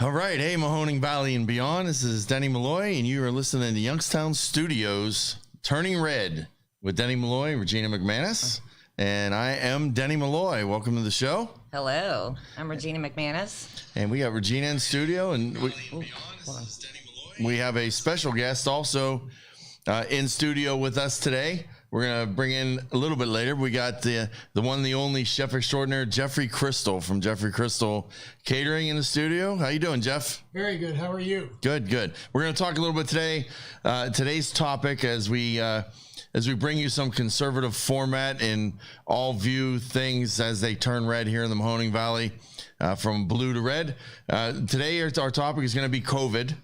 All right. Hey, Mahoning Valley and beyond. This is Denny Malloy, and you are listening to Youngstown Studios Turning Red with Denny Malloy and Regina McManus. And I am Denny Malloy. Welcome to the show. Hello. I'm Regina McManus. And we got Regina in studio, and we have a special guest also in studio with us today. We're going to bring in a little bit later. We got the one, the only chef extraordinaire, Jeffrey Crystal from Jeffrey Crystal Catering in the studio. How you doing, Jeff? Very good. How are you? Good, good. We're going to talk a little bit today. Today's topic, as we bring you some conservative format and all view things as they turn red here in the Mahoning Valley, from blue to red. Today, our topic is going to be COVID.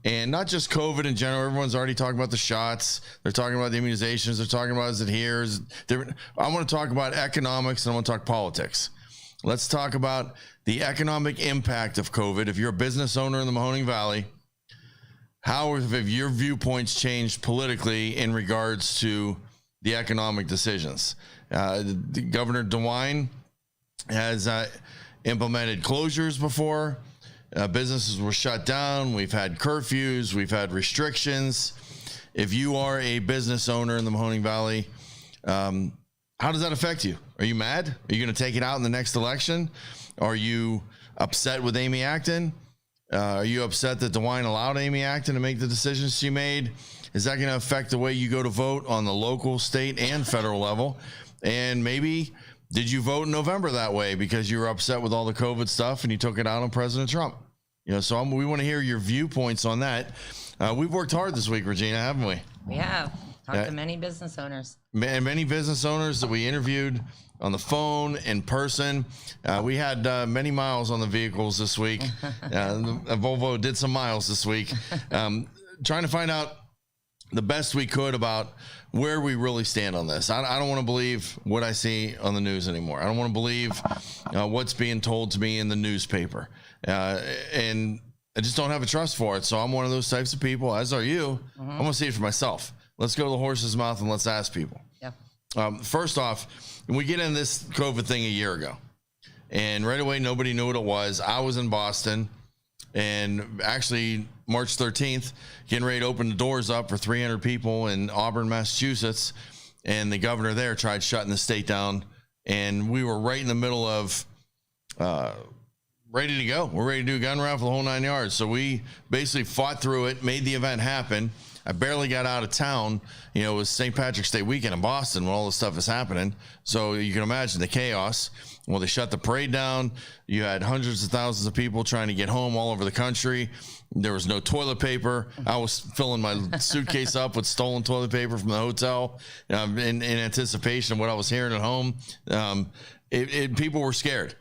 And not just COVID in general. Everyone's already talking about the shots. They're talking about the immunizations. They're talking about is it here? I want to talk about economics, and I want to talk politics. Let's talk about the economic impact of COVID. If you're a business owner in the Mahoning Valley, how have your viewpoints changed politically in regards to the economic decisions? Governor DeWine has implemented closures before. Businesses were shut down. We've had curfews. We've had restrictions. If you are a business owner in the Mahoning Valley, how does that affect you? Are you mad? Are you going to take it out in the next election? Are you upset with Amy Acton? Are you upset that DeWine allowed Amy Acton to make the decisions she made? Is that going to affect the way you go to vote on the local, state, and federal level? And maybe, did you vote in November that way because you were upset with all the COVID stuff and you took it out on President Trump? So we want to hear your viewpoints on that. We've worked hard this week, Regina, haven't we? We have talked to many business owners. Many business owners that we interviewed on the phone, in person. We had many miles on the vehicles this week. Volvo did some miles this week, trying to find out the best we could about where we really stand on this. I don't want to believe what I see on the news anymore. I don't want to believe what's being told to me in the newspaper. And I just don't have a trust for it. So I'm one of those types of people, as are you. I want to see it for myself. Let's go to the horse's mouth and let's ask people. Yeah. First off, we get in this COVID thing a year ago. And right away, nobody knew what it was. I was in Boston. And actually, March 13th, getting ready to open the doors up for 300 people in Auburn, Massachusetts. And the governor there tried shutting the state down. And we were right in the middle of ready to go. We're ready to do a gun round for the whole 9 yards. So we basically fought through it, made the event happen. I barely got out of town. It was St. Patrick's Day weekend in Boston when all this stuff is happening. So you can imagine the chaos. Well, they shut the parade down. You had hundreds of thousands of people trying to get home all over the country. There was no toilet paper. I was filling my suitcase up with stolen toilet paper from the hotel in anticipation of what I was hearing at home. People were scared.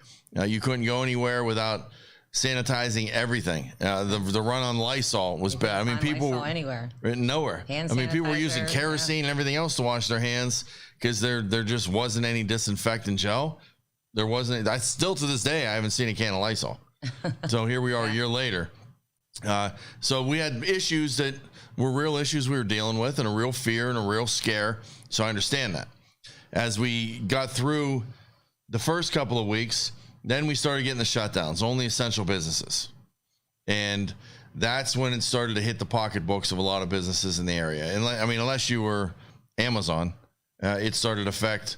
You couldn't go anywhere without sanitizing everything. The run on Lysol was bad. I mean, people Lysol anywhere, nowhere. People were using kerosene and everything else to wash their hands because there just wasn't any disinfectant gel. There wasn't. Still to this day, I haven't seen a can of Lysol. So here we are a year later. So we had issues that were real issues we were dealing with, and a real fear and a real scare. So I understand that. As we got through the first couple of weeks, then we started getting the shutdowns, only essential businesses. And that's when it started to hit the pocketbooks of a lot of businesses in the area. And I mean, unless you were Amazon, it started to affect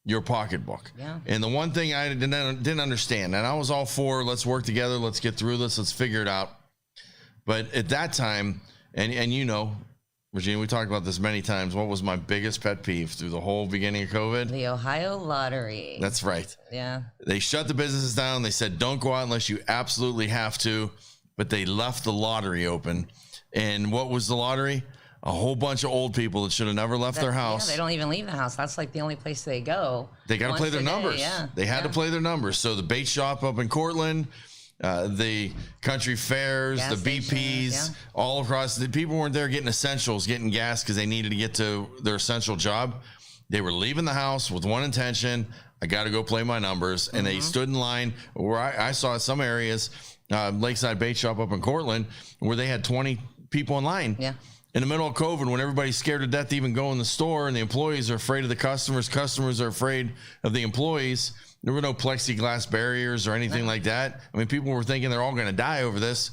your pocketbook. Yeah. And the one thing I didn't understand, and I was all for, let's work together, let's get through this, let's figure it out. But at that time, and Regina, we talked about this many times. What was my biggest pet peeve through the whole beginning of COVID? The Ohio lottery. That's right. Yeah. They shut the businesses down. They said, don't go out unless you absolutely have to. But they left the lottery open. And what was the lottery? A whole bunch of old people that should have never left their house. Yeah, they don't even leave the house. That's like the only place they go. They got to play their numbers. Yeah. They had to play their numbers. So the bait shop up in Cortland, the country fairs, gas the BPs, all across. The people weren't there getting essentials, getting gas because they needed to get to their essential job. They were leaving the house with one intention: I got to go play my numbers. And they stood in line. Where I saw some areas, Lakeside Bait Shop up in Cortland, where they had 20 people in line. Yeah. in the middle of COVID, when everybody's scared to death to even go in the store and the employees are afraid of the customers are afraid of the employees, there were no plexiglass barriers or anything like that. I mean, people were thinking they're all going to die over this,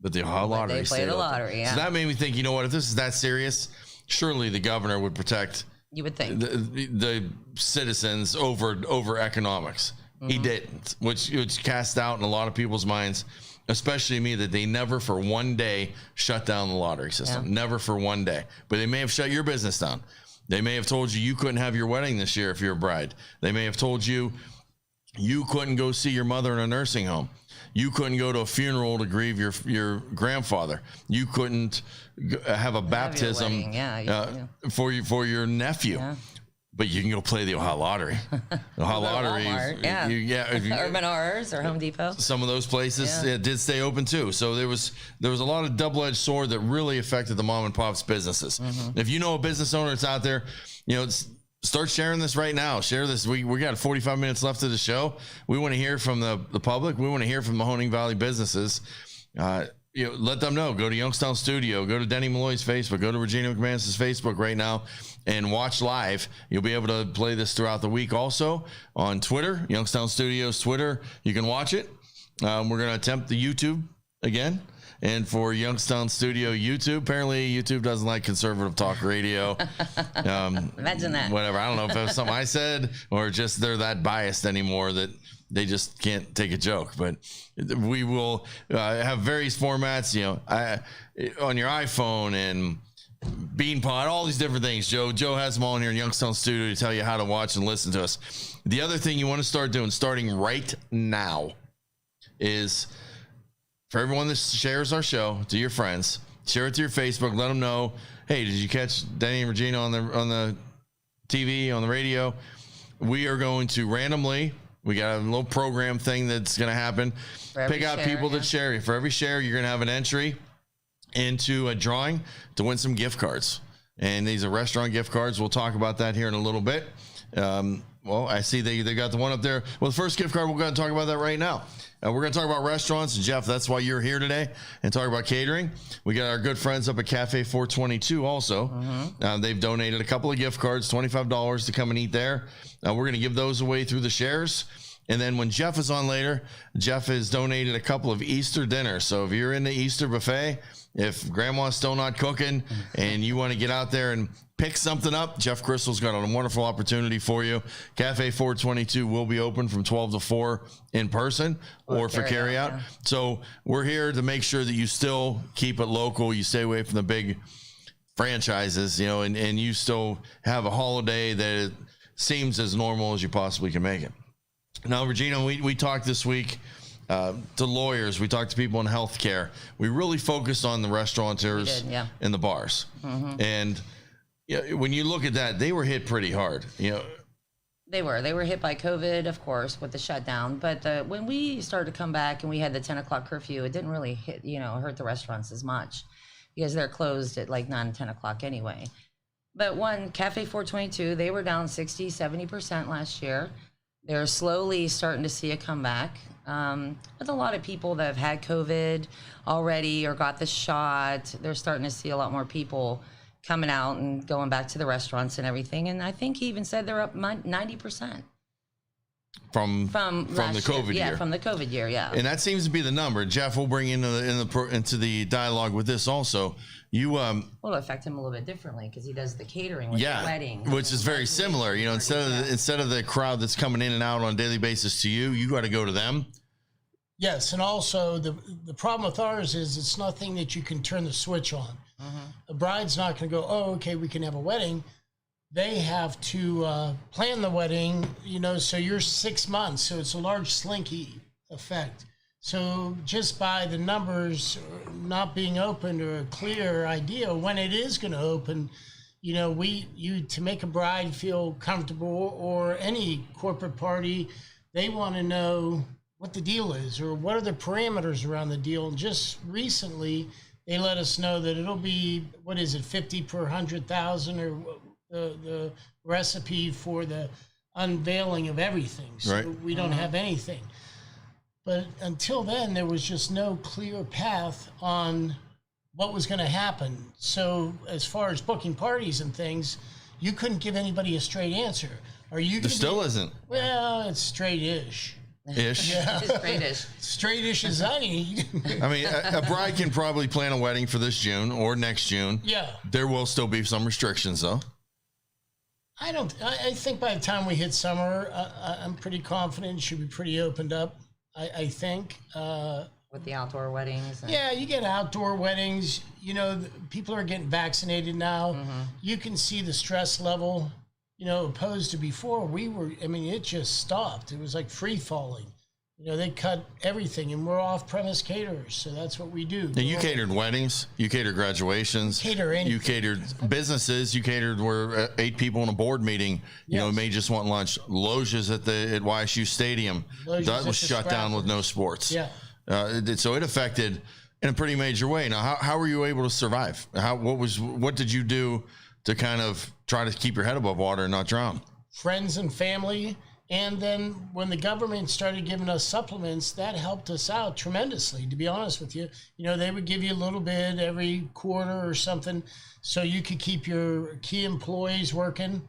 but the Ohio Lottery They play the lottery, yeah. So that made me think, you know what, if this is that serious, surely the governor would protect You would think. the citizens over economics. He didn't, which cast out in a lot of people's minds, especially me, that they never for one day shut down the lottery system. Never for one day. But they may have shut your business down. They may have told you couldn't have your wedding this year if you're a bride. They may have told you couldn't go see your mother in a nursing home. You couldn't go to a funeral to grieve your grandfather. You couldn't have a baptism for your nephew. Yeah. But you can go play the Ohio Lottery. The Ohio Lottery, or Menards or Home Depot. Some of those places did stay open too. So there was a lot of double-edged sword that really affected the mom and pop's businesses. If you know a business owner that's out there, start sharing this right now. Share this. We got 45 minutes left of the show. We want to hear from the public. We want to hear from Mahoning Valley businesses. Let them know. Go to Youngstown Studio. Go to Denny Malloy's Facebook. Go to Regina McManus's Facebook right now and watch live. You'll be able to play this throughout the week also on Twitter, Youngstown Studios Twitter. You can watch it. We're going to attempt the YouTube again. And for Youngstown Studio YouTube, apparently YouTube doesn't like conservative talk radio. Imagine that. Whatever. I don't know if it was something I said or just they're that biased anymore that they just can't take a joke. But we will have various formats, on your iPhone and BeanPod, all these different things. Joe has them all in here in Youngstown Studio to tell you how to watch and listen to us. The other thing you want to start doing, starting right now, is for everyone that shares our show to your friends, share it to your Facebook. Let them know, hey, did you catch Denny and Regina on the TV, on the radio? We are going to randomly, we got a little program thing that's going to happen. Pick out people that share. For every share, you're going to have an entry into a drawing to win some gift cards. And these are restaurant gift cards. We'll talk about that here in a little bit. Well, I see they got the one up there. Well, the first gift card, we're going to talk about that right now. We're going to talk about restaurants. And Jeff, that's why you're here today, and talk about catering. We got our good friends up at Cafe 422 also. They've donated a couple of gift cards, $25 to come and eat there. We're going to give those away through the shares. And then when Jeff is on later, Jeff has donated a couple of Easter dinners. So if you're in the Easter buffet, if grandma's still not cooking and you want to get out there and pick something up, Jeff Crystal's got a wonderful opportunity for you. Cafe 422 will be open from 12 to 4 in person or for carry out. So we're here to make sure that you still keep it local. You stay away from the big franchises, and you still have a holiday that seems as normal as you possibly can make it. Now, Regina, we talked this week to lawyers. We talked to people in healthcare. We really focused on the restaurateurs and the bars. And when you look at that, they were hit pretty hard. They were hit by COVID, of course, with the shutdown. But when we started to come back and we had the 10 o'clock curfew, it didn't really hurt the restaurants as much because they're closed at like 9, 10 o'clock anyway. But Cafe 422, they were down 60, 70% last year. They're slowly starting to see a comeback. With a lot of people that have had COVID already or got the shot, they're starting to see a lot more people coming out and going back to the restaurants and everything. And I think he even said they're up 90%. From the COVID year. Yeah, from the COVID year, yeah. And that seems to be the number. Jeff will bring into the dialogue with this also. Well, it'll affect him a little bit differently because he does the catering with the weddings. Which is very similar. Instead of the crowd that's coming in and out on a daily basis to you, you got to go to them. Yes, and also the problem with ours is it's nothing that you can turn the switch on. A bride's not going to go, oh, okay, we can have a wedding. They have to plan the wedding, so you're 6 months. So it's a large slinky effect. So just by the numbers not being open or a clear idea when it is going to open, to make a bride feel comfortable or any corporate party, they want to know what the deal is or what are the parameters around the deal. And just recently, they let us know that it'll be, 50 per 100,000 or the recipe for the unveiling of everything. So we don't have anything. But until then, there was just no clear path on what was going to happen. So as far as booking parties and things, you couldn't give anybody a straight answer. Are you? There still isn't. Well, it's straight-ish. Ish. Yeah. It's straight-ish. Straight-ish as honey. I mean, a bride can probably plan a wedding for this June or next June. Yeah. There will still be some restrictions, though. I think by the time we hit summer, I'm pretty confident it should be pretty opened up. I think. With the outdoor weddings. And Yeah, you get outdoor weddings. You know, people are getting vaccinated now. You can see the stress level, you know, opposed to before. It just stopped. It was like free falling. You know, they cut everything, and we're off-premise caterers, so that's what we do. Now, you catered weddings, you catered graduations, Cater anything. you catered businesses, you catered where 8 people in a board meeting, you know, may just want lunch. Loges at YSU Stadium, Loges that at was the shut down Grafton. with no sports. Yeah. So it affected in a pretty major way. Now, how were you able to survive? What did you do to kind of try to keep your head above water and not drown? Friends and family. And then when the government started giving us supplements, that helped us out tremendously, to be honest with you. You know, they would give you a little bit every quarter or something so you could keep your key employees working.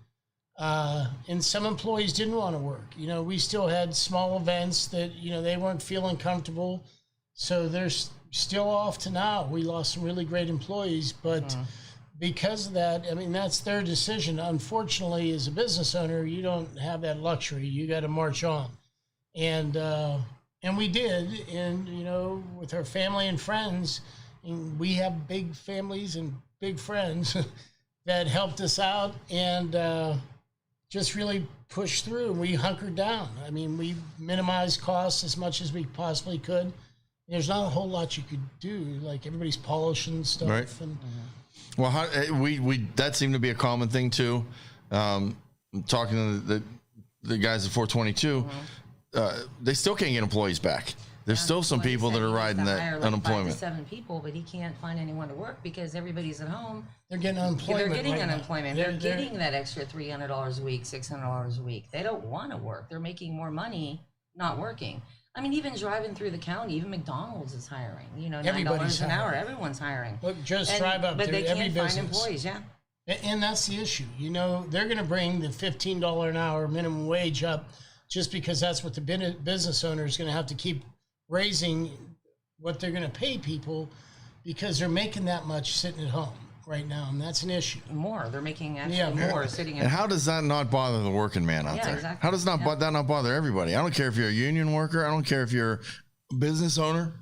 And some employees didn't want to work. You know, we still had small events that, you know, they weren't feeling comfortable. So they're still off to now. We lost some really great employees, but because of that, I mean, that's their decision. Unfortunately, as a business owner, you don't have that luxury. You got to march on. And we did. And, you know, with our family and friends, and we have big families and big friends that helped us out and just really pushed through. We hunkered down. I mean, we minimized costs as much as we possibly could. There's not a whole lot you could do. Like, everybody's polishing stuff. Right. And Well, that seemed to be a common thing too. Talking to the guys at 422, they still can't get employees back. There's still some Well, he people said that are he wants riding to that hire, like, 5 unemployment. to 7 people, but he can't find anyone to work because everybody's at home. they're getting unemployment. They're getting right now. unemployment. They're getting that extra $300 a week, $600 a week. They don't want to work. They're making more money not working. I mean, even driving through the county, even McDonald's is hiring. You know, Everybody's $9 an hour. hiring. Everyone's hiring. Look, just drive up but there. they Every can't business. find employees. Yeah. And that's the issue. You know, they're going to bring the $15 an hour minimum wage up just because that's what the business owner is going to have to keep raising what they're going to pay people because they're making that much sitting at home right now, and that's an issue. More. They're making actually more sitting And at how does that not bother the working man out there? exactly. How does that not bother everybody? I don't care if you're a union worker. I don't care if you're a business owner.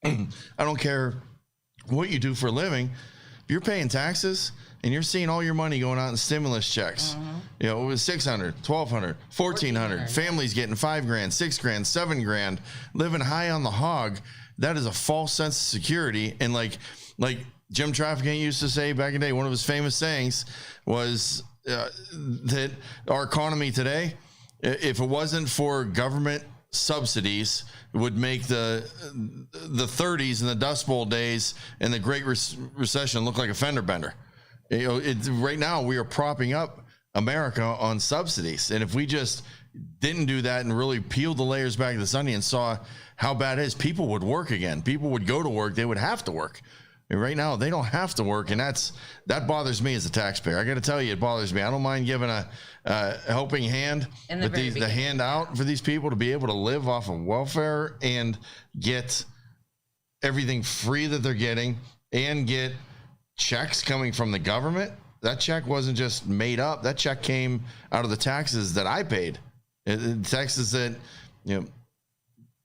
I don't care what you do for a living. If you're paying taxes and you're seeing all your money going out in stimulus checks, you know, it was $600, $1,200, $1,400. Families getting $5,000, $6,000, $7,000, living high on the hog. That is a false sense of security. And like Jim Trafficant used to say back in the day, one of his famous sayings was that our economy today, if it wasn't for government subsidies, it would make the 30s and the Dust Bowl days and the Great Recession look like a fender bender. You know, right now we are propping up America on subsidies, and if we just didn't do that and really peeled the layers back of this onion and saw how bad it is, people would work again. People would go to work. They would have to work. And right now they don't have to work, and that bothers me as a taxpayer. I got to tell you, it bothers me. I don't mind giving a helping hand, but the handout for these people to be able to live off of welfare and get everything free that they're getting and get checks coming from the government. That check wasn't just made up. That check came out of the taxes that I paid, taxes that, you know,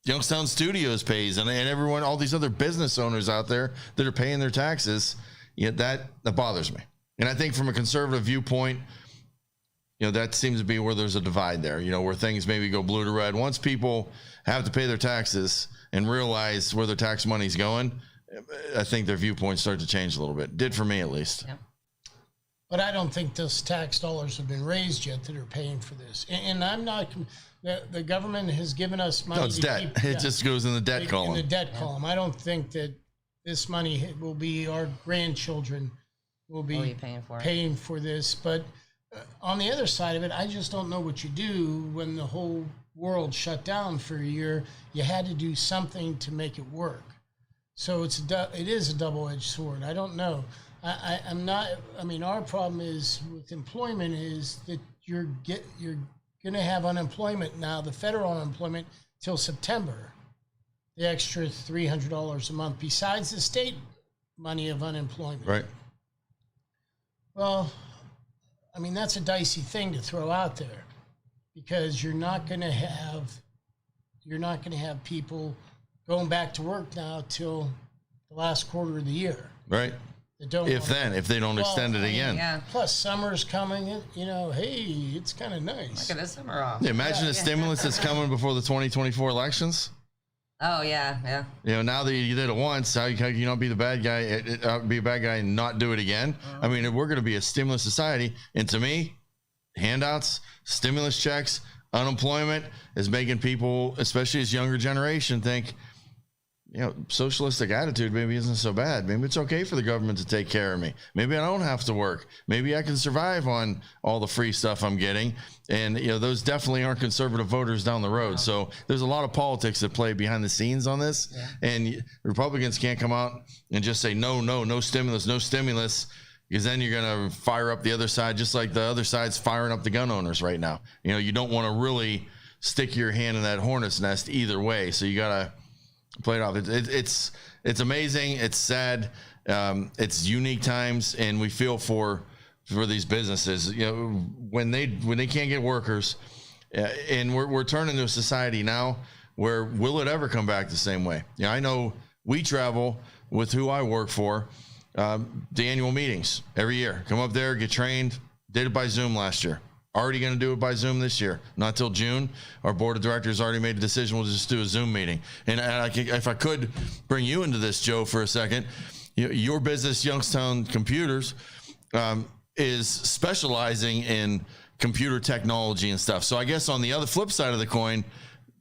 Youngstown Studios pays, and everyone, all these other business owners out there that are paying their taxes. Yet that bothers me. And I think from a conservative viewpoint, you know, that seems to be where there's a divide there, you know, where things maybe go blue to red. Once people have to pay their taxes and realize where their tax money's going, I think their viewpoints start to change a little bit. Did for me, at least. Yeah. But I don't think those tax dollars have been raised yet that are paying for this. And I'm not, the government has given us money. No, it's debt. It just goes in the debt column. In the debt column. I don't think that this money will be, our grandchildren will be paying for this. But on the other side of it, I just don't know what you do when the whole world shut down for a year. You had to do something to make it work. So it is a double-edged sword. I don't know. I'm not. I mean, our problem is with employment is that you're going to have unemployment now, the federal unemployment till September, the extra $300 a month besides the state money of unemployment. Right. Well, I mean, that's a dicey thing to throw out there because you're not going to have people going back to work now till the last quarter of the year. Right. If they don't extend it again. Yeah. Plus, summer's coming. You know, hey, it's kind of nice. Look at this summer off. Yeah, imagine the stimulus that's coming before the 2024 elections. Oh yeah. You know, now that you did it once, how can you not be the bad guy? Be a bad guy and not do it again? I mean, we're going to be a stimulus society, and to me, handouts, stimulus checks, unemployment is making people, especially this younger generation, think, you know, socialistic attitude maybe isn't so bad. Maybe it's okay for the government to take care of me. Maybe I don't have to work. Maybe I can survive on all the free stuff I'm getting. And, you know, those definitely aren't conservative voters down the road. So there's a lot of politics that play behind the scenes on this. Yeah. And Republicans can't come out and just say, no stimulus, because then you're going to fire up the other side, just like the other side's firing up the gun owners right now. You know, you don't want to really stick your hand in that hornet's nest either way. So you got to play it off. It's amazing. It's sad. It's unique times, and we feel for these businesses. You know, when they can't get workers, and we're turning to a society now where will it ever come back the same way? Yeah, I know we travel with who I work for, the annual meetings every year. Come up there, get trained. Did it by Zoom last year. Already going to do it by Zoom this year. Not till June. Our board of directors already made a decision. We'll just do a Zoom meeting. And if I could bring you into this, Joe, for a second, your business, Youngstown Computers, is specializing in computer technology and stuff. So I guess on the other flip side of the coin,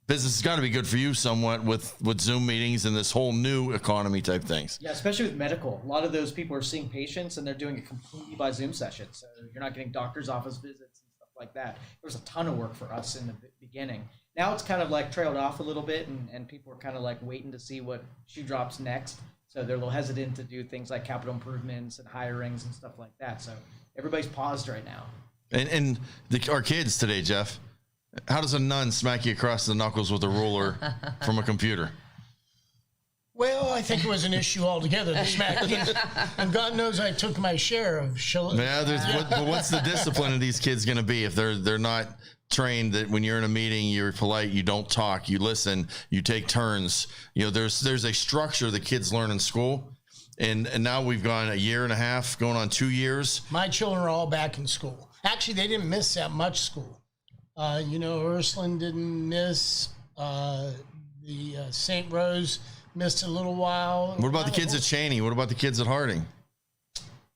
business has got to be good for you somewhat with Zoom meetings and this whole new economy type things. Yeah, especially with medical. A lot of those people are seeing patients and they're doing it completely by Zoom session. So you're not getting doctor's office visits like that. There was a ton of work for us in the beginning. Now it's kind of like trailed off a little bit, and people are kind of like waiting to see what shoe drops next. So they're a little hesitant to do things like capital improvements and hirings and stuff like that. So everybody's paused right now. And our kids today, Jeff, how does a nun smack you across the knuckles with a ruler from a computer? Well, I think it was an issue altogether, the smack. And God knows I took my share of but what's the discipline of these kids going to be if they're not trained that when you're in a meeting, you're polite, you don't talk, you listen, you take turns. You know, there's a structure that kids learn in school. And now we've gone a year and a half, going on 2 years. My children are all back in school. Actually, they didn't miss that much school. You know, Ursuline didn't miss. The St. Rose missed a little while. What about the kids at Cheney? What about the kids at Harding?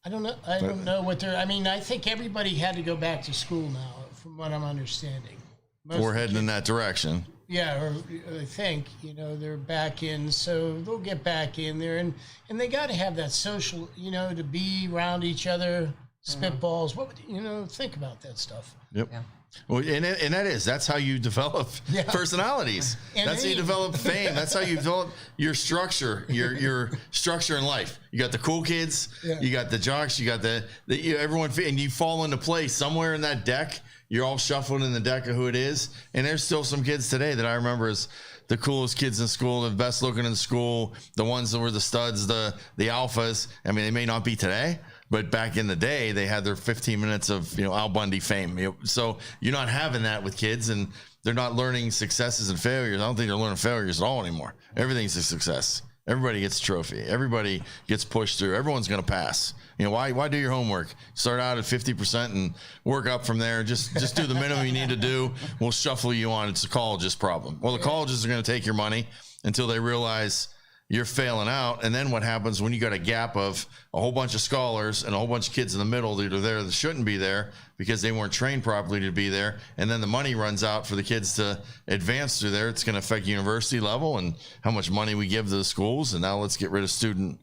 I don't know. I don't know what they're. I mean, I think everybody had to go back to school now, from what I'm understanding. We're heading in that direction. Yeah, or I think, you know, they're back in, so they'll get back in there, and they got to have that social, you know, to be around each other, spitballs. What would you know? Think about that stuff. Yep. Yeah. Well, that's how you develop personalities. That's how you develop fame. That's how you develop your structure, your structure in life. You got the cool kids, you got the jocks, you got everyone, and you fall into place somewhere in that deck. You're all shuffled in the deck of who it is. And there's still some kids today that I remember as the coolest kids in school, the best looking in school, the ones that were the studs, the alphas. I mean, they may not be today, but back in the day, they had their 15 minutes of, Al Bundy fame. So you're not having that with kids, and they're not learning successes and failures. I don't think they're learning failures at all anymore. Everything's a success. Everybody gets a trophy. Everybody gets pushed through. Everyone's going to pass. Why do your homework? Start out at 50% and work up from there. Just do the minimum you need to do. We'll shuffle you on. It's the college's problem. Well, the colleges are going to take your money until they realize you're failing out. And then what happens when you got a gap of a whole bunch of scholars and a whole bunch of kids in the middle that are there that shouldn't be there because they weren't trained properly to be there. And then the money runs out for the kids to advance through there. It's going to affect university level and how much money we give to the schools. And now let's get rid of student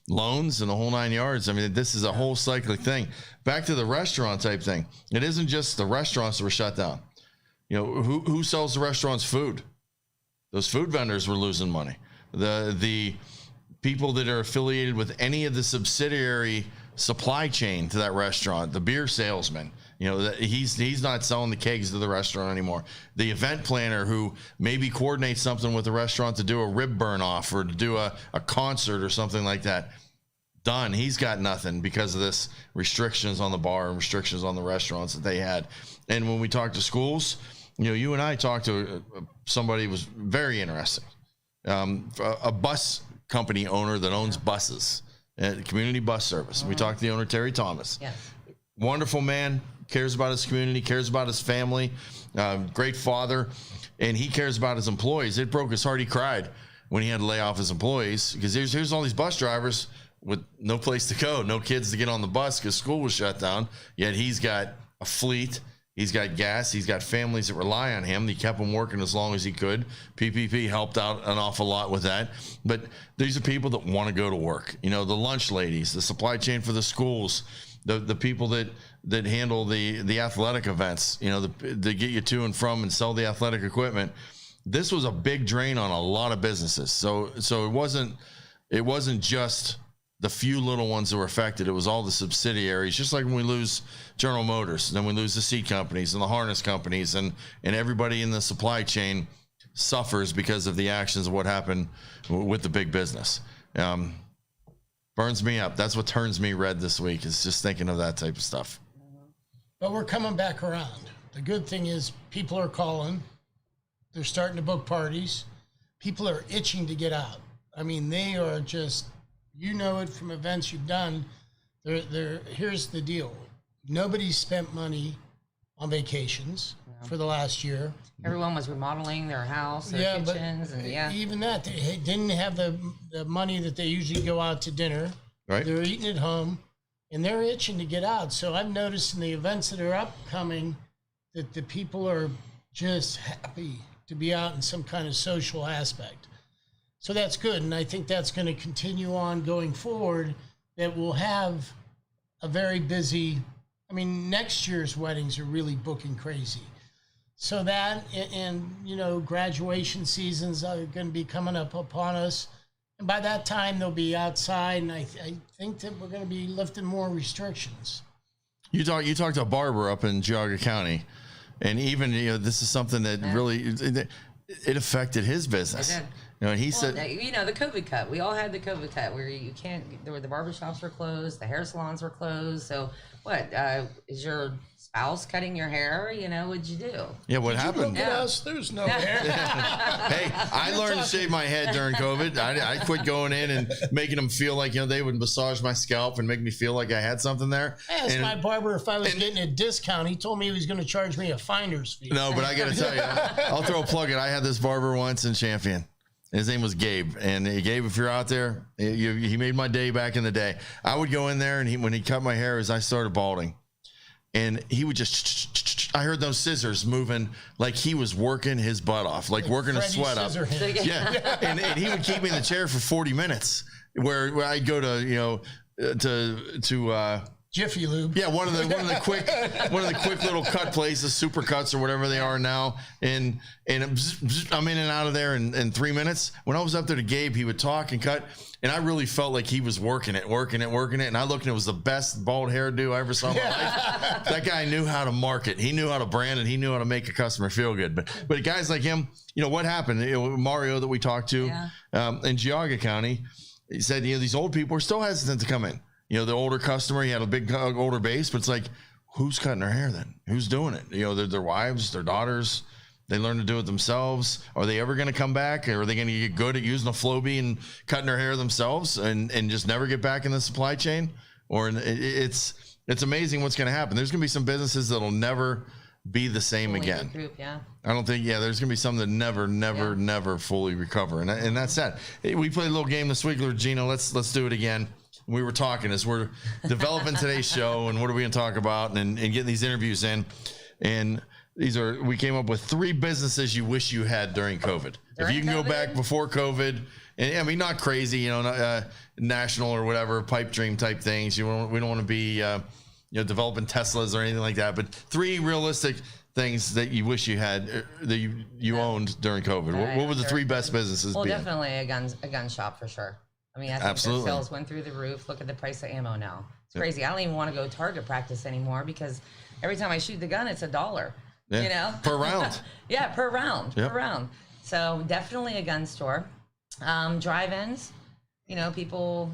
loans and the whole 9 yards. I mean, this is a whole cyclic thing. Back to the restaurant type thing. It isn't just the restaurants that were shut down. Who sells the restaurants food? Those food vendors were losing money. The people that are affiliated with any of the subsidiary supply chain to that restaurant, the beer salesman, you know, that he's not selling the kegs to the restaurant anymore. The event planner who maybe coordinates something with the restaurant to do a rib burn off or to do a concert or something like that. Done. He's got nothing because of this restrictions on the bar and restrictions on the restaurants that they had. And when we talk to schools, you know, you and I talked to somebody who was very interesting. A bus company owner that owns buses, community bus service. We talked to the owner, Terry Thomas. Yes. Wonderful man, cares about his community, cares about his family, great father, and he cares about his employees. It broke his heart. He cried when he had to lay off his employees because here's all these bus drivers with no place to go, no kids to get on the bus because school was shut down. Yet he's got a fleet, he's got gas, he's got families that rely on him. He kept them working as long as he could. PPP helped out an awful lot with that. But these are people that want to go to work. You know, the lunch ladies, the supply chain for the schools, the people that handle the athletic events, you know, they get you to and from and sell the athletic equipment. This was a big drain on a lot of businesses. So it wasn't just the few little ones that were affected. It was all the subsidiaries, just like when we lose General Motors, then we lose the seat companies and the harness companies, and everybody in the supply chain suffers because of the actions of what happened with the big business. Burns me up. That's what turns me red this week, is just thinking of that type of stuff. But we're coming back around. The good thing is people are calling. They're starting to book parties. People are itching to get out. I mean, they are just, you know it from events you've done. Here's the deal. Nobody's spent money on vacations for the last year. Everyone was remodeling their house, their kitchens, but and even that, they didn't have the money that they usually go out to dinner. Right. They're eating at home, and they're itching to get out. So I've noticed in the events that are upcoming that the people are just happy to be out in some kind of social aspect. So that's good, and I think that's going to continue on going forward, that we'll have a very busy, I mean, next year's weddings are really booking crazy. So that, and you know, graduation seasons are going to be coming up upon us. And by that time, they'll be outside, and I think that we're going to be lifting more restrictions. You talked to a barber up in Geauga County, and even, you know, this is something that really, it affected his business. It did. You know, and he said, you know, the COVID cut. We all had the COVID cut where you can't. The barbershops were closed, the hair salons were closed. So, what is your spouse cutting your hair? You know, what'd you do? yeah, what happened? Look at us, there's no hair. Hey, I learned to shave my head during COVID. I quit going in and making them feel like, you know, they would massage my scalp and make me feel like I had something there. I asked And- my barber if I was getting a discount. He told me he was going to charge me a finder's fee. No, but I got to tell you, I'll throw a plug in. I had this barber once in Champion. His name was Gabe. And Gabe, if you're out there, he made my day back in the day. I would go in there, and when he cut my hair, as I started balding, and he would just, I heard those scissors moving like he was working his butt off, like working a Freddie sweat up. Scissorhands. Yeah. And he would keep me in the chair for 40 minutes where I'd go to, you know, to Jiffy Lube. yeah, one of the quick little cut places, super cuts or whatever they are now, and I'm in and out of there in 3 minutes. When I was up there to Gabe, he would talk and cut, and I really felt like he was working it, and I looked and it was the best bald hairdo I ever saw in my life. That guy knew how to market, he knew how to brand it, he knew how to make a customer feel good. But guys like him, you know what happened? You know, Mario that we talked to in Geauga County, he said, you know, these old people are still hesitant to come in. You know, the older customer, he had a big older base, but it's like, who's cutting their hair then? Who's doing it? You know, their wives, their daughters, they learn to do it themselves. Are they ever going to come back? Or are they going to get good at using a Flowbee and cutting their hair themselves and just never get back in the supply chain? Or it's amazing what's going to happen. There's going to be some businesses that'll never be the same again. Group, yeah. I don't think, there's going to be some that never fully recover. And that's that. We played a little game this week, Regina. Let's do it again. We were talking as we're developing today's show and what are we going to talk about and getting these interviews in. And we came up with 3 businesses you wish you had during COVID. If you can go back before COVID, and I mean, not crazy, you know, national or whatever, pipe dream type things. We don't want to be, you know, developing Teslas or anything like that, but 3 realistic things that you wish you had, that you owned during COVID. What would the 3 best businesses Well, be? definitely a gun shop for sure. I mean, I think Absolutely. their sales went through the roof. Look at the price of ammo now. It's crazy. I don't even want to go target practice anymore because every time I shoot the gun, it's $1. Yeah. You know, Per round. Yeah, per round. Yep. Per round. So definitely a gun store. Drive-ins. You know, people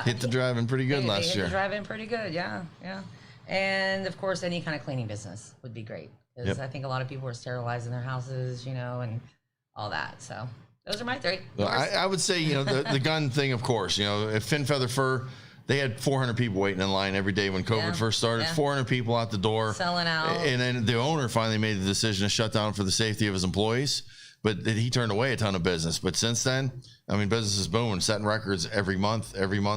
Hit the drive-in pretty good they last hit year. the drive-in pretty good. Yeah. And of course, any kind of cleaning business would be great because I think a lot of people are sterilizing their houses, you know, and all that. So those are my three. Well, I would say, you know, the gun thing, of course, you know, if Fin Feather Fur, they had 400 people waiting in line every day when COVID first started, 400 people out the door. Selling out. And then the owner finally made the decision to shut down for the safety of his employees, but he turned away a ton of business. But since then, I mean, business is booming, setting records every month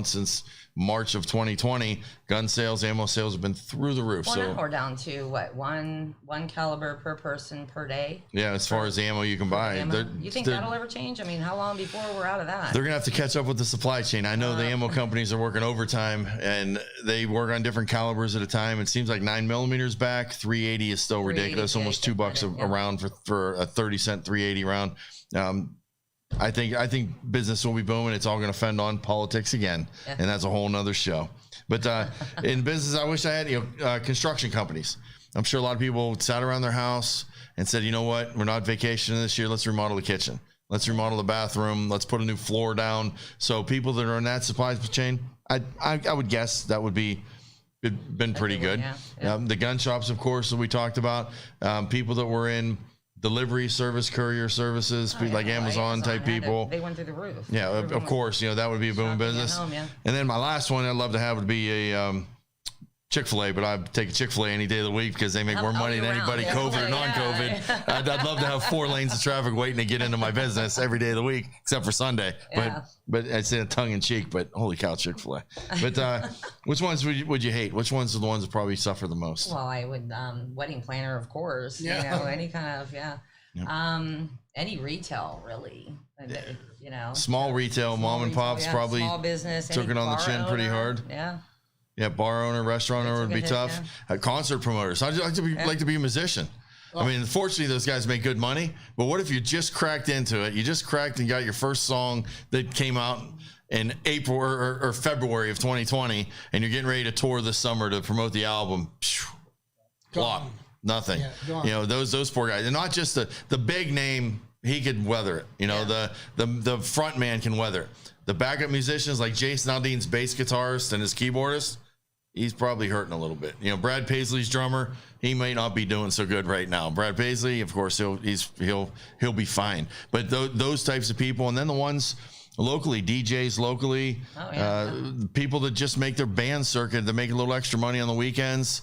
since March of 2020. Gun sales, ammo sales have been through the roof. Well, So now we're down to what, one caliber per person per day. yeah, as far as the ammo you can buy, Ammo. You think that'll ever change? I mean, how long before we're out of that? they're gonna have to catch up with the supply chain. I know the ammo companies are working overtime and they work on different calibers at a time. It seems like 9mm back, 380 is still ridiculous, almost $2 a round for a 30-cent 380 round. I think business will be booming. It's all going to fend on politics again, and that's a whole nother show. But in business, I wish I had construction companies. I'm sure a lot of people sat around their house and said, you know what, we're not vacationing this year. Let's remodel the kitchen. Let's remodel the bathroom. Let's put a new floor down. So people that are in that supply chain, I would guess that would be been pretty good. The gun shops, of course, that we talked about. People that were in delivery service, courier services, like Amazon type people. They went through the roof. Yeah, of course. You know, that would be a booming business. Home, And then my last one I'd love to have would be a Chick-fil-A, but I'd take a Chick-fil-A any day of the week because they make more money than anybody, COVID or non-COVID. I'd love to have 4 lanes of traffic waiting to get into my business every day of the week, except for Sunday. But I'd say tongue in cheek, but holy cow, Chick-fil-A. But which ones would you hate? Which ones are the ones that probably suffer the most? Well, I would, wedding planner, of course. You know, any kind of, any retail, really. You know. Small retail, mom and pops probably small business, took it on the chin pretty hard. Yeah, bar owner, restaurant owner would be tough. Concert promoters. I'd like to be a musician. I mean, fortunately, those guys make good money. But what if you just cracked into it? You just cracked and got your first song that came out in April or February of 2020, and you're getting ready to tour this summer to promote the album. Flop. Nothing. You know, those poor guys. And not just the big name, he could weather it. You know, the front man can weather it. The backup musicians like Jason Aldean's bass guitarist and his keyboardist, he's probably hurting a little bit. You know, Brad Paisley's drummer, he may not be doing so good right now. Brad Paisley, of course, he'll be fine. But those types of people, and then the ones locally, DJs locally, people that just make their band circuit, that make a little extra money on the weekends.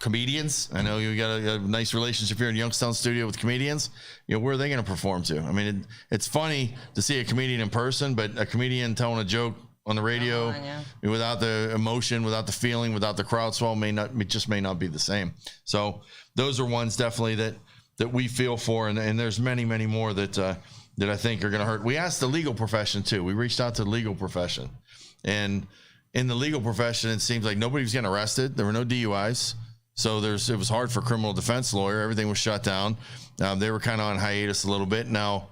Comedians, I know you got a nice relationship here in Youngstown studio with comedians. You know, where are they going to perform to? I mean, it's funny to see a comedian in person, but a comedian telling a joke on the radio without the emotion, without the feeling, without the crowd swell may not be the same. So those are ones definitely that we feel for, and there's many more that I think are going to hurt. We asked the legal profession too. We reached out to the legal profession, and in the legal profession, it seems like nobody was getting arrested. There were no DUIs. So it was hard for a criminal defense lawyer. Everything was shut down. They were kind of on hiatus a little bit. Now,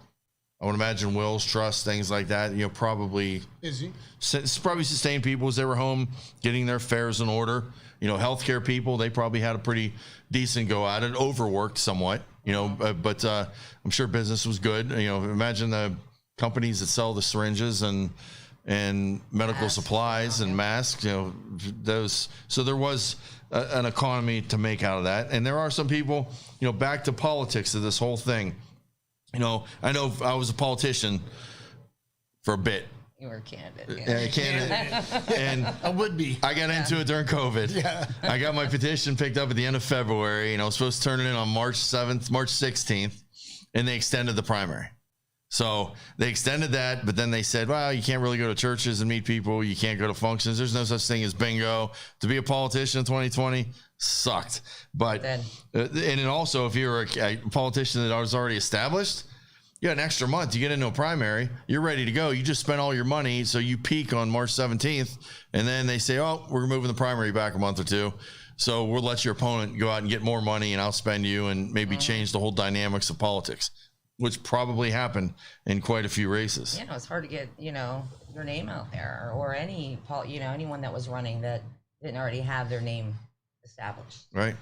I would imagine wills, trusts, things like that, you know, probably busy. Probably sustained people as they were home getting their affairs in order. You know, healthcare people, they probably had a pretty decent go at it, overworked somewhat, you know, but I'm sure business was good. You know, imagine the companies that sell the syringes and medical supplies and masks, you know, those. So there was an economy to make out of that. And there are some people, you know, back to politics of this whole thing. You know I was a politician for a bit. You were a candidate. And I would be. I got into it during COVID. Yeah. I got my petition picked up at the end of February, and I was supposed to turn it in on March 16th, and they extended the primary. So they extended that, but then they said, well, you can't really go to churches and meet people. You can't go to functions. There's no such thing as bingo. To be a politician in 2020 sucked. But, and then also if you're a politician that was already established, you got an extra month. You get into a primary, you're ready to go. You just spent all your money. So you peak on March 17th. And then they say, oh, we're moving the primary back a month or two. So we'll let your opponent go out and get more money and outspend you and maybe change the whole dynamics of politics. which probably happened in quite a few races. You know, it's hard to get, you know, your name out there, or anyone that was running that didn't already have their name established. Right.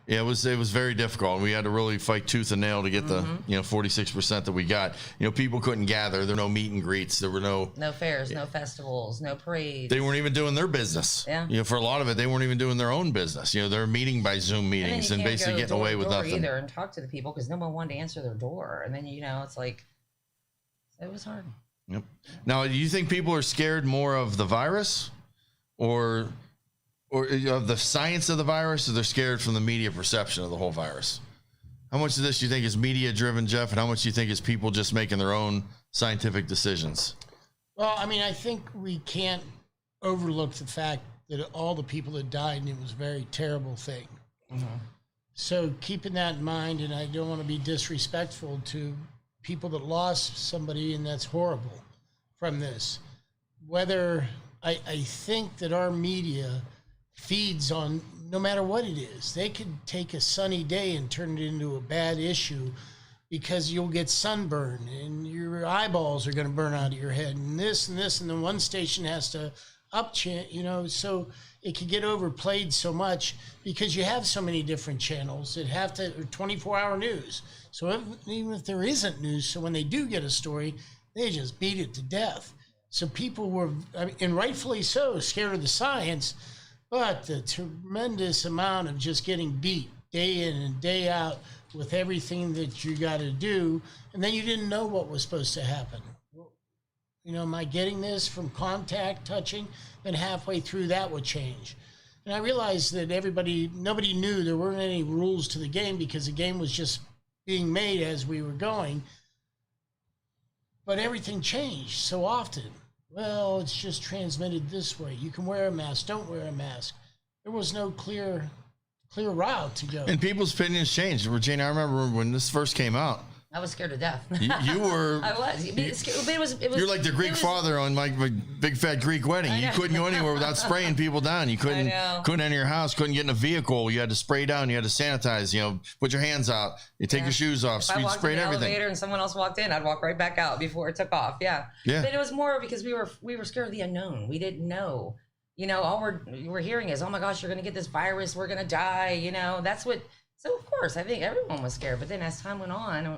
Yeah, it was very difficult. We had to really fight tooth and nail to get the 46% that we got. You know, people couldn't gather. There were no meet and greets. There were no fairs, no festivals, no parades. They weren't even doing their business. Yeah. You know, for a lot of it, they weren't even doing their own business. You know, they're meeting by Zoom meetings and basically getting away with nothing. Either and talk to the people because no one wanted to answer their door, and then it's like it was hard. Yep. Now, do you think people are scared more of the virus, or of the science of the virus, or they're scared from the media perception of the whole virus? How much of this do you think is media driven, Jeff, and how much do you think is people just making their own scientific decisions? Well, I mean, I think we can't overlook the fact that all the people that died, and it was a very terrible thing. Mm-hmm. So keeping that in mind, and I don't want to be disrespectful to people that lost somebody, and that's horrible from this. Whether I think that our media feeds on, no matter what it is, they could take a sunny day and turn it into a bad issue because you'll get sunburn and your eyeballs are going to burn out of your head and this, and then one station has to so it could get overplayed so much because you have so many different channels that have to, 24-hour news. So even if there isn't news, so when they do get a story, they just beat it to death. So people were, and rightfully so, scared of the science, but the tremendous amount of just getting beat day in and day out with everything that you got to do, and then you didn't know what was supposed to happen. You know, am I getting this from contact, touching? Then halfway through that would change. And I realized that nobody knew, there weren't any rules to the game because the game was just being made as we were going. But everything changed so often. Well, it's just transmitted this way. You can wear a mask, don't wear a mask. There was no clear route to go. And people's opinions changed. Regina, I remember when this first came out, I was scared to death. You were. I was. It was. You're like the Greek father on my big fat Greek wedding. You couldn't go anywhere without spraying people down. You couldn't enter your house. Couldn't get in a vehicle. You had to spray down. You had to sanitize. You know, put your hands out. You take your shoes off. If I you walked sprayed in the everything. Elevator and someone else walked in, I'd walk right back out before it took off. Yeah. But it was more because we were scared of the unknown. We didn't know. You know, all we're hearing is, oh my gosh, you're gonna get this virus. We're gonna die. You know, that's what. So of course, I think everyone was scared. But then as time went on,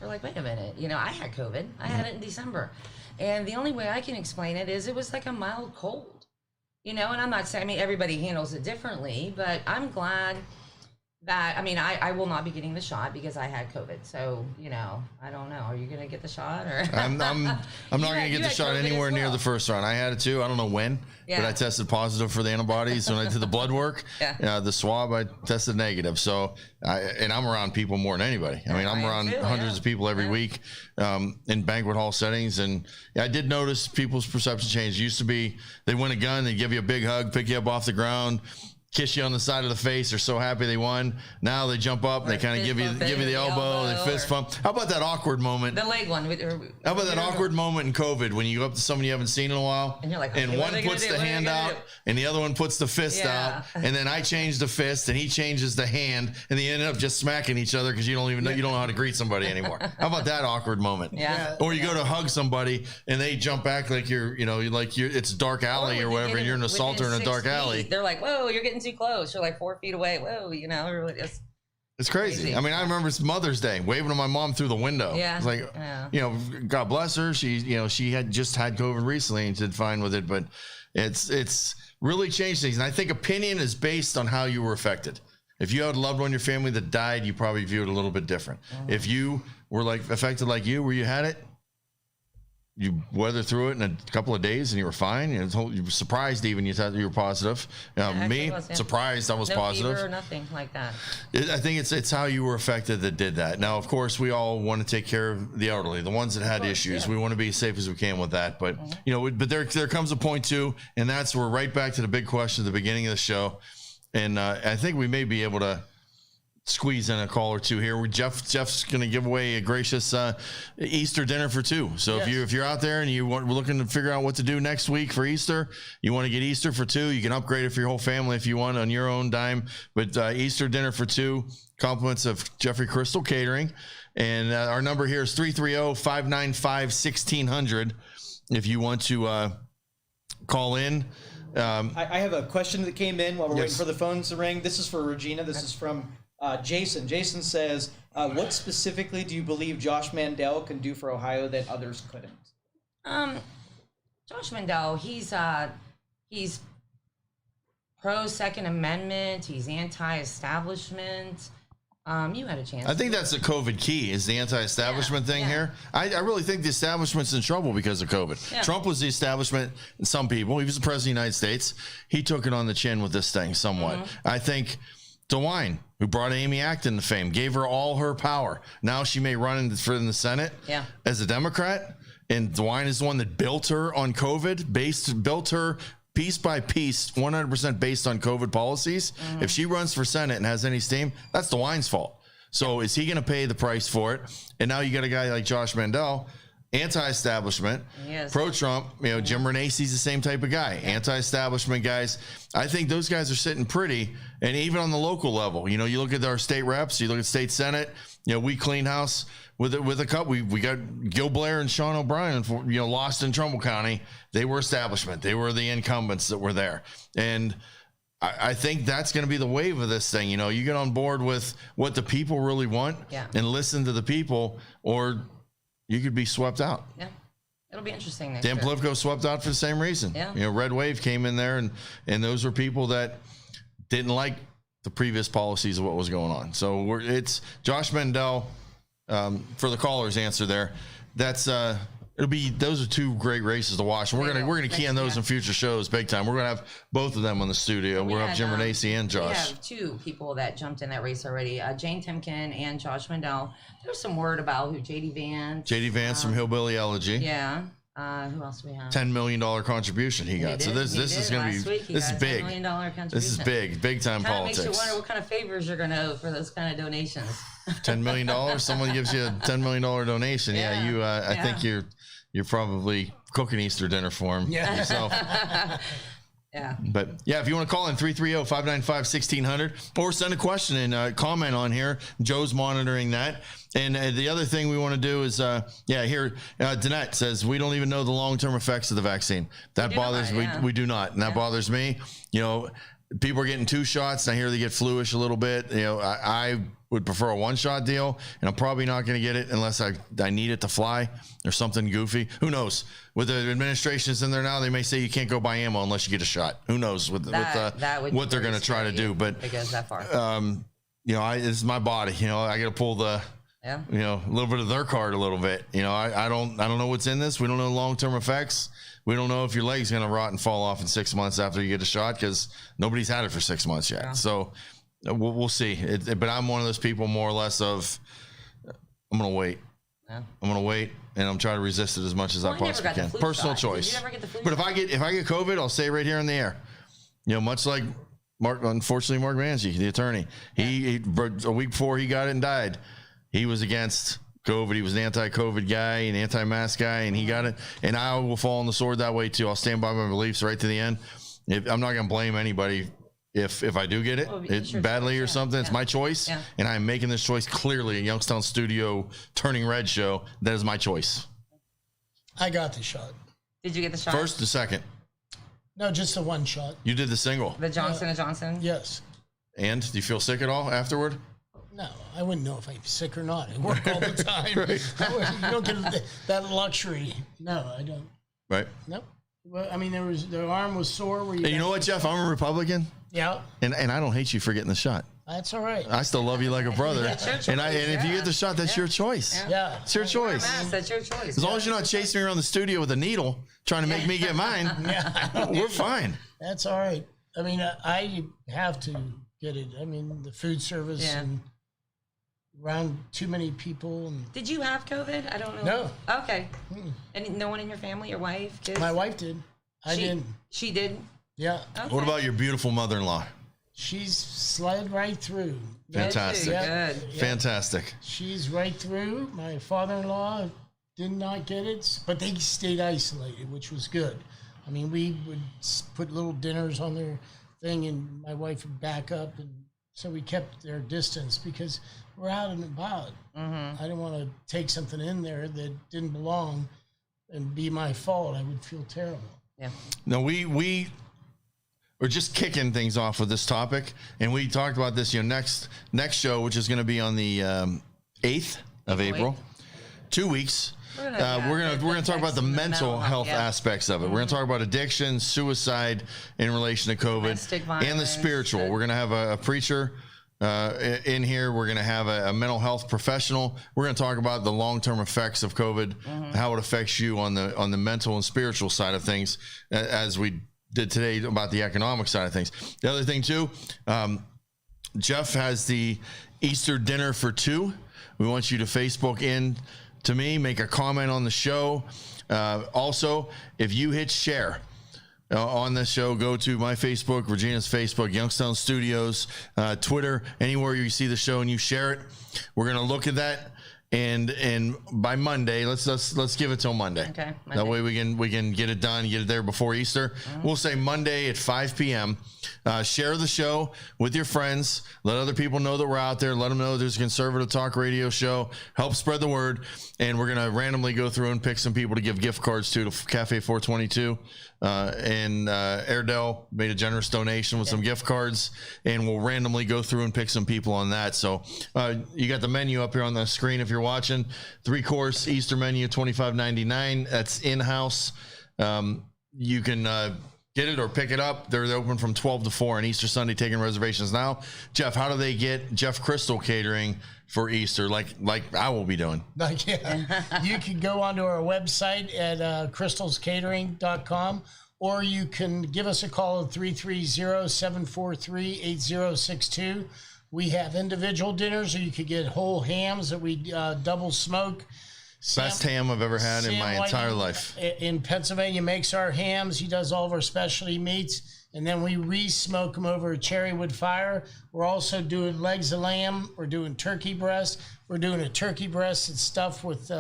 we're like, wait a minute, you know, I had COVID. I had it in December. And the only way I can explain it is it was like a mild cold, you know, and I'm not saying, everybody handles it differently, but I'm glad that, I will not be getting the shot because I had COVID. So, you know, I don't know. Are you going to get the shot or? I'm not going to get the shot anywhere near the first round. I had it too. I don't know when, but I tested positive for the antibodies when I did the blood work. The swab, I tested negative. So, and I'm around people more than anybody. I mean, I'm around hundreds of people every week in banquet hall settings. And I did notice people's perception change. It used to be they win a gun, they give you a big hug, pick you up off the ground, kiss you on the side of the face. They're so happy they won. Now they jump up and they kind of give you the elbow, they fist bump. How about that awkward moment? The leg one. How about that awkward moment in COVID when you go up to someone you haven't seen in a while, and you're like, and one puts the hand out and the other one puts the fist out, and then I change the fist and he changes the hand, and they end up just smacking each other because you don't even know, you don't know how to greet somebody anymore. How about that awkward moment? Or you go to hug somebody and they jump back like it's a dark alley or whatever, and you're an assaulter in a dark alley. They're like, whoa, you're getting too close. You're like 4 feet away. Whoa, you know, it's crazy. I mean, I remember it's Mother's Day, waving to my mom through the window. Yeah. It's like, you know, God bless her. She had just had COVID recently and did fine with it, but it's really changed things. And I think opinion is based on how you were affected. If you had a loved one in your family that died, you probably view it a little bit different. If you were affected like you, where you had it, you weathered through it in a couple of days and you were fine. You were surprised even you thought you were positive. Surprised I was positive. Fever or nothing like that. I think it's how you were affected that did that. Now, of course, we all want to take care of the elderly, the ones that had issues. We want to be as safe as we can with that. But but there comes a point too, and that's we're right back to the big question at the beginning of the show. And I think we may be able to squeeze in a call or two here. Jeff's going to give away a gracious Easter dinner for two. So if you're out there and we're looking to figure out what to do next week for Easter, you want to get Easter for two, you can upgrade it for your whole family if you want on your own dime. But Easter dinner for two, compliments of Jeffrey Crystal Catering. And our number here is 330-595-1600 if you want to call in. I have a question that came in while we're Yes. waiting for the phones to ring. This is for Regina. This is from Jason. Jason says, what specifically do you believe Josh Mandel can do for Ohio that others couldn't? Josh Mandel, he's pro Second Amendment. He's anti-establishment. You had a chance. I think that's the COVID key is the anti-establishment thing yeah. here. I really think the establishment's in trouble because of COVID. Yeah. Trump was the establishment in some people. He was the president of the United States. He took it on the chin with this thing somewhat. I think DeWine, who brought Amy Acton to fame, gave her all her power. Now she may run in the Senate as a Democrat. And DeWine is the one that built her on COVID, built her piece by piece, 100% based on COVID policies. If she runs for Senate and has any steam, that's DeWine's fault. So is he going to pay the price for it? And now you got a guy like Josh Mandel, anti-establishment, pro-Trump. Jim Renacy's the same type of guy, anti-establishment guys. I think those guys are sitting pretty. And even on the local level, you look at our state reps, you look at state Senate, we clean house with a cup. We got Gil Blair and Sean O'Brien, lost in Trumbull County. They were establishment. They were the incumbents that were there. And I think that's going to be the wave of this thing. You get on board with what the people really want and listen to the people, or you could be swept out. Yeah. It'll be interesting next Dan year. Plivko swept out for the same reason. Yeah. Red Wave came in there, and those were people that didn't like the previous policies of what was going on. So it's Josh Mandel for the caller's answer there. That's those are two great races to watch. And we're gonna key on those in future shows big time. We're gonna have both of them on the studio. We'll have Jim Renacy and Josh. We have two people that jumped in that race already. Jane Timken and Josh Mandel. There's some word about who JD Vance. From Hillbilly Elegy. Yeah. Who else do we have? $10 million contribution he got. So this is going to be this is big. $10 million contribution. This is big time Kinda politics. Makes you wonder what kind of favors you're going to owe for those kind of donations. $10 million. Someone gives you a $10 million donation. Yeah, you. I think you're probably cooking Easter dinner for him. Yeah. Yourself. Yeah. But yeah, if you want to call in 330-595-1600 or send a question and comment on here, Joe's monitoring that. And the other thing we want to do is, here, Danette says, we don't even know the long-term effects of the vaccine. That bothers, we do not. And that bothers me. People are getting 2 shots, and I hear they get fluish a little bit. I would prefer a 1-shot deal, and I'm probably not going to get it unless I need it to fly or something goofy. Who knows? With the administrations in there now, they may say you can't go buy ammo unless you get a shot. Who knows what they're going to try to do? But it goes that far. This is my body. I got to pull the. A little bit of their card a little bit. I don't know what's in this. We don't know the long-term effects. We don't know if your leg's going to rot and fall off in 6 months after you get a shot because nobody's had it for 6 months yet. Yeah. So we'll see. But I'm one of those people more or less of I'm going to wait. Yeah. I'm going to wait, and I'm trying to resist it as much as I possibly can. Personal choice. Did you ever get the flu shot? But if I get COVID, I'll stay right here in the air. Much like unfortunately Mark Manzi, the attorney. He a week before he got it and died, he was against COVID. He was an anti-COVID guy, an anti-mask guy, and he got it. And I will fall on the sword that way too. I'll stand by my beliefs right to the end. I'm not going to blame anybody if I do get it, badly or something. It's my choice, and I'm making this choice clearly. A Youngstown Studio Turning Red show. That is my choice. I got the shot. Did you get the shot? First or second? No, just the 1 shot. You did the single. The Johnson & Johnson? Yes. And do you feel sick at all afterward? No, I wouldn't know if I'm sick or not. I work all the time. You don't get that luxury. No, I don't. Right. Nope. Well, I mean, the arm was sore. Where you know what, Jeff? I'm a Republican. Yeah. And I don't hate you for getting the shot. That's all right. I still love you like a brother. And if you get the shot, that's your choice. Yeah. It's your choice. That's your choice. As long as you're not chasing me around the studio with a needle trying to make me get mine, we're fine. That's all right. I mean, I have to get it. I mean, the food service and around too many people. And did you have COVID? I don't know. No. Okay. And no one in your family, your wife, kids? My wife did. I didn't. She did? Yeah. Okay. What about your beautiful mother-in-law? She's slid right through. Fantastic. Good. Fantastic. She's right through. My father-in-law did not get it, but they stayed isolated, which was good. I mean, we would put little dinners on their thing, and my wife would back up and So we kept their distance because we're out and about. I didn't want to take something in there that didn't belong and be my fault. I would feel terrible. Yeah. No, we're just kicking things off with this topic, and we talked about this, next show, which is going to be on the 8th of April, 2 weeks. We're gonna talk about the mental health aspects of it. We're gonna talk about addiction, suicide in relation to COVID, and the spiritual. We're gonna have a preacher in here. We're gonna have a mental health professional. We're gonna talk about the long-term effects of COVID, how it affects you on the mental and spiritual side of things, as we did today about the economic side of things. The other thing too, Jeff has the Easter dinner for 2. We want you to Facebook in to me, make a comment on the show. Also, if you hit share on the show, go to my Facebook, Regina's Facebook, Youngstown Studios, Twitter, anywhere you see the show and you share it. We're gonna look at that, and by Monday, let's give it till Monday. Okay. That way we can get it done, get it there before Easter. We'll say Monday at 5 p.m. Share the show with your friends. Let other people know that we're out there. Let them know there's a conservative talk radio show. Help spread the word. And we're going to randomly go through and pick some people to give gift cards to Cafe 422. And Airedale made a generous donation with some gift cards. And we'll randomly go through and pick some people on that. So you got the menu up here on the screen if you're watching. 3-course Easter menu, $25.99. That's in-house. You can get it or pick it up. They're open from 12 to 4 on Easter Sunday, taking reservations now. Jeff, how do they get Jeff Crystal catering for Easter, like I will be doing? You can go onto our website at crystalscatering.com, or you can give us a call at 330-743-8062. We have individual dinners, or you could get whole hams that we double smoke. Best ham I've ever had in my entire life. In Pennsylvania makes our hams. He does all of our specialty meats, and then we re-smoke them over a cherry wood fire. We're also doing legs of lamb. We're doing turkey breast. We're doing a turkey breast that's stuffed with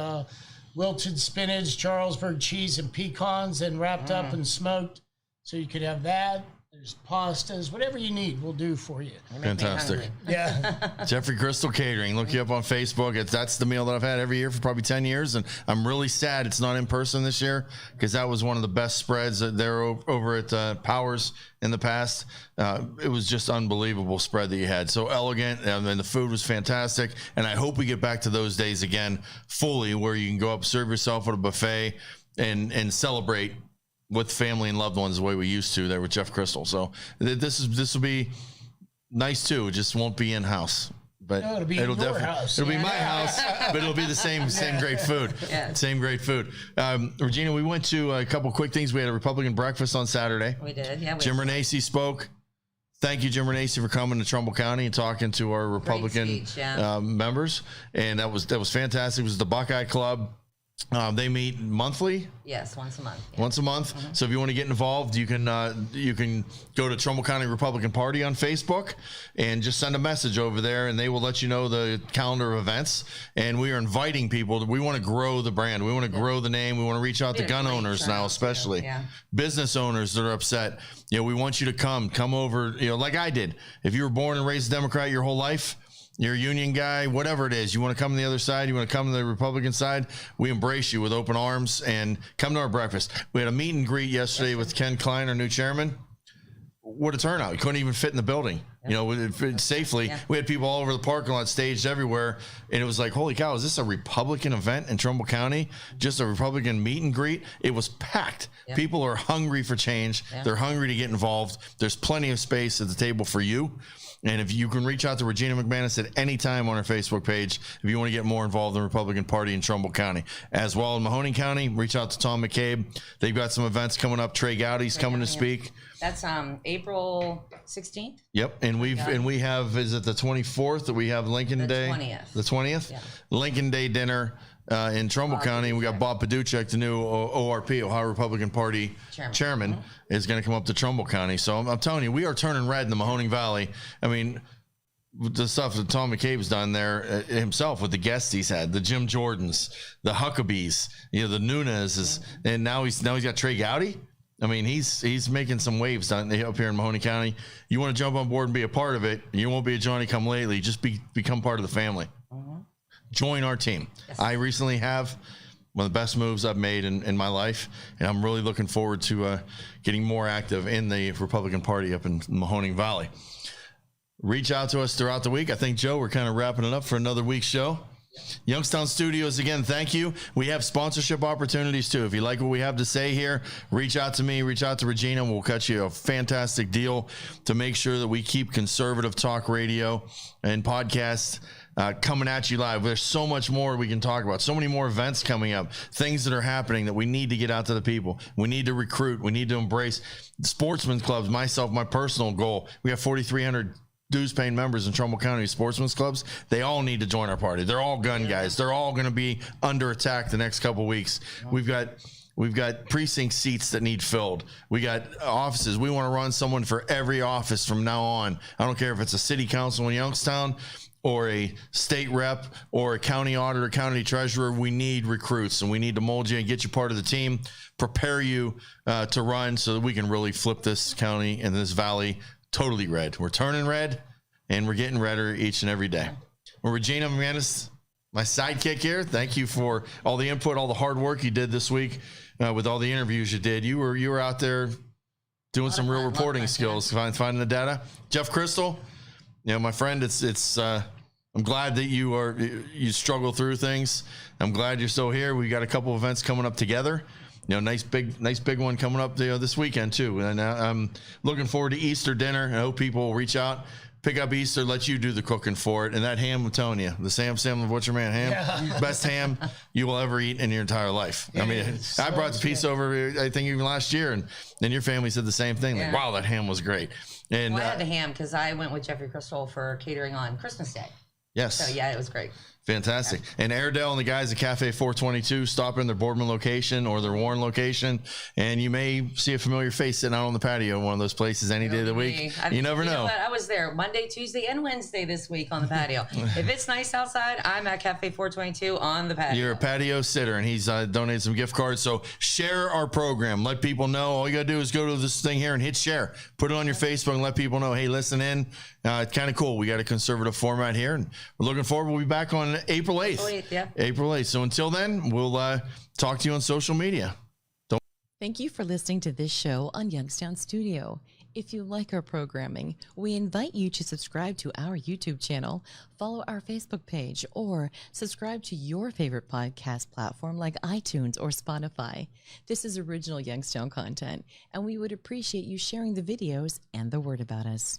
wilted spinach, Charlesburg cheese, and pecans, and wrapped up and smoked. So you could have that. There's pastas, whatever you need, we'll do for you. Fantastic. Yeah. Jeffrey Crystal Catering. Look you up on Facebook. That's the meal that I've had every year for probably 10 years. And I'm really sad it's not in person this year, because that was one of the best spreads there over at Powers in the past. It was just unbelievable spread that you had. So elegant, and then the food was fantastic. And I hope we get back to those days again fully, where you can go up, serve yourself at a buffet and celebrate with family and loved ones the way we used to there with Jeff Crystal. So this will be nice too. It just won't be in house, but no, it'll definitely house. It'll be my house, but it'll be the same great food. Yeah. Same great food. Regina, we went to a couple quick things. We had a Republican breakfast on Saturday. We did. Yeah. Jim Renacci spoke. Thank you, Jim Renacci, for coming to Trumbull County and talking to our Republican members. And that was fantastic. It was the Buckeye Club. They meet monthly. Yes, once a month. Yeah. Once a month. So if you want to get involved, you can go to Trumbull County Republican Party on Facebook and just send a message over there, and they will let you know the calendar of events. And we are inviting people. We want to grow the brand. We want to grow the name. We want to reach out to gun owners now, especially business owners that are upset. We want you to come over. Like I did. If you were born and raised a Democrat your whole life, you're a union guy, whatever it is, you want to come to the other side, you want to come to the Republican side, we embrace you with open arms, and come to our breakfast. We had a meet and greet yesterday with Ken Klein, our new chairman. What a turnout. You couldn't even fit in the building, safely. Yeah. We had people all over the parking lot, staged everywhere. And it was like, holy cow, is this a Republican event in Trumbull County? Just a Republican meet and greet? It was packed. Yep. People are hungry for change. Yep. They're hungry to get involved. There's plenty of space at the table for you. And if you can reach out to Regina McManus at any time on our Facebook page, if you want to get more involved in the Republican Party in Trumbull County. As well in Mahoning County, reach out to Tom McCabe. They've got some events coming up. Trey Gowdy's coming to speak. That's April 16th. Yep, and we have, is it the 24th that we have Lincoln Day? 20th. The 20th? Yeah. Lincoln Day dinner in Trumbull County. We got Bob Paduchek, the new ORP, Ohio Republican Party chairman, is going to come up to Trumbull County. So I'm telling you, we are turning red in the Mahoning Valley. I mean, the stuff that Tom McCabe's done there himself with the guests he's had, the Jim Jordans, the Huckabees, the Nunes, and now he's got Trey Gowdy. I mean, he's making some waves up here in Mahoney County. You want to jump on board and be a part of it, you won't be a Johnny come lately. Just become part of the family. Join our team. Yes. I recently have one of the best moves I've made in my life, and I'm really looking forward to getting more active in the Republican Party up in Mahoning Valley. Reach out to us throughout the week. I think, Joe, we're kind of wrapping it up for another week's show. Youngstown Studios, again, thank you. We have sponsorship opportunities too. If you like what we have to say here, reach out to me, reach out to Regina. We'll cut you a fantastic deal to make sure that we keep conservative talk radio and podcasts coming at you live. There's so much more we can talk about, so many more events coming up, things that are happening that we need to get out to the people. We need to recruit. We need to embrace sportsmen's clubs. Myself, my personal goal, we have 4,300 dues-paying members in Trumbull County sportsmen's clubs. They all need to join our party. They're all gun guys. They're all going to be under attack the next couple of weeks. We've got precinct seats that need filled. We got offices. We want to run someone for every office from now on. I don't care if it's a city council in Youngstown or a state rep or a county auditor, county treasurer. We need recruits, and we need to mold you and get you part of the team, prepare you to run so that we can really flip this county and this valley totally red. We're turning red, and we're getting redder each and every day. Well, Regina McManus, my sidekick here, thank you for all the input, all the hard work you did this week with all the interviews you did. You were out there doing some real reporting skills, finding the data. Jeff Crystal, my friend, it's I'm glad that you struggle through things. I'm glad you're still here. We got a couple events coming up together. Nice big one coming up this weekend too. And I'm looking forward to Easter dinner. I hope people will reach out, pick up Easter, let you do the cooking for it. And that ham, I'm telling you, the Sam the Butcher Man ham, best ham you will ever eat in your entire life. I mean, I brought the piece over, I think even last year, and then your family said the same thing. Like, wow, that ham was great. And I had the ham because I went with Jeffrey Crystal for catering on Christmas Day. Yes. So yeah, it was great. Fantastic. And Airedale and the guys at Cafe 422 stop in their Boardman location or their Warren location, and you may see a familiar face sitting out on the patio in one of those places any day of the week. You never know. I was there Monday, Tuesday, and Wednesday this week on the patio. If it's nice outside, I'm at Cafe 422 on the patio. You're a patio sitter, and he's donated some gift cards. So share our program. Let people know. All you got to do is go to this thing here and hit share. Put it on your Facebook and let people know, hey, listen in. It's kind of cool. We got a conservative format here, and we're looking forward. We'll be back on April 8th. April 8th. So until then, we'll talk to you on social media. Thank you for listening to this show on Youngstown Studio. If you like our programming, we invite you to subscribe to our YouTube channel, follow our Facebook page, or subscribe to your favorite podcast platform like iTunes or Spotify. This is original Youngstown content, and we would appreciate you sharing the videos and the word about us.